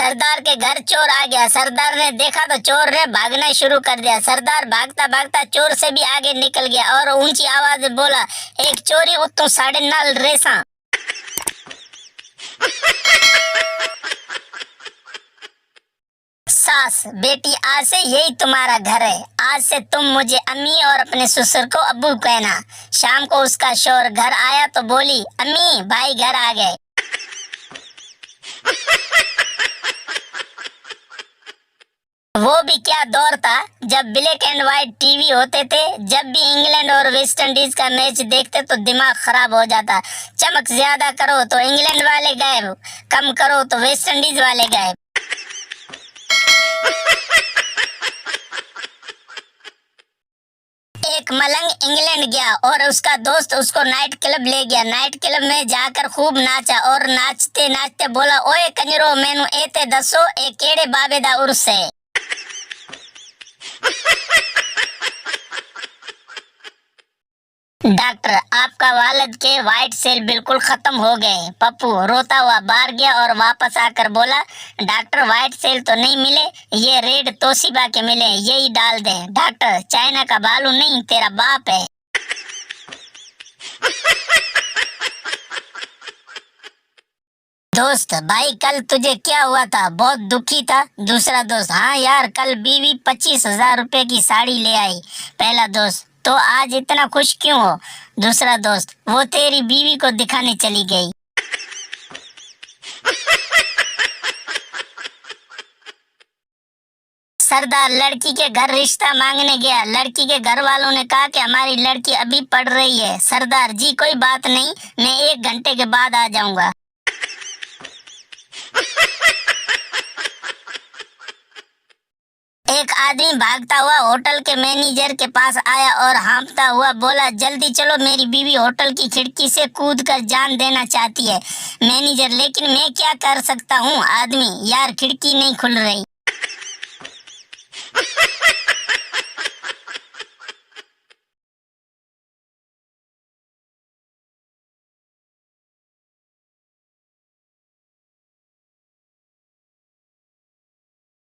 सरदार के घर चोर आ गया। सरदार ने देखा तो चोर ने भागना शुरू कर दिया। सरदार भागता भागता चोर से भी आगे निकल गया और ऊंची आवाज में बोला, एक चोरी उत्तों 9.5 रेसा। सास, बेटी आज से यही तुम्हारा घर है। आज से तुम मुझे अम्मी और अपने ससुर को अब्बू कहना। शाम को उसका शौहर घर आया तो बोली, अम्मी भाई घर आ गए। वो भी क्या दौर था जब ब्लैक एंड व्हाइट टीवी होते थे। जब भी इंग्लैंड और वेस्ट इंडीज का मैच देखते तो दिमाग खराब हो जाता। चमक ज्यादा करो तो इंग्लैंड वाले गायब, कम करो तो वेस्ट इंडीज वाले गायब। एक मलंग इंग्लैंड गया और उसका दोस्त उसको नाइट क्लब ले गया। नाइट क्लब में जाकर खूब नाचा और नाचते नाचते बोला, ओए कंजरो मैनू एते दसो ए केड़े बाबे दा उर्स है। डॉक्टर, आपका वालिद के व्हाइट सेल बिल्कुल खत्म हो गए। पप्पू रोता हुआ बाहर गया और वापस आकर बोला, डॉक्टर व्हाइट सेल तो नहीं मिले, ये रेड तोशिबा के मिले, यही डाल दे। डॉक्टर, चाइना का भालू नहीं तेरा बाप है। दोस्त, भाई कल तुझे क्या हुआ था, बहुत दुखी था। दूसरा दोस्त, हाँ यार कल बीवी 25,000 रुपए की साड़ी ले आई। पहला दोस्त, तो आज इतना खुश क्यों हो। दूसरा दोस्त, वो तेरी बीवी को दिखाने चली गई। सरदार लड़की के घर रिश्ता मांगने गया। लड़की के घर वालों ने कहा कि हमारी लड़की अभी पढ़ रही है। सरदार जी, कोई बात नहीं, मैं 1 घंटे के बाद आ जाऊंगा। एक आदमी भागता हुआ होटल के मैनेजर के पास आया और हाँफता हुआ बोला, जल्दी चलो, मेरी बीवी होटल की खिड़की से कूदकर जान देना चाहती है। मैनेजर, लेकिन मैं क्या कर सकता हूँ। आदमी, यार खिड़की नहीं खुल रही।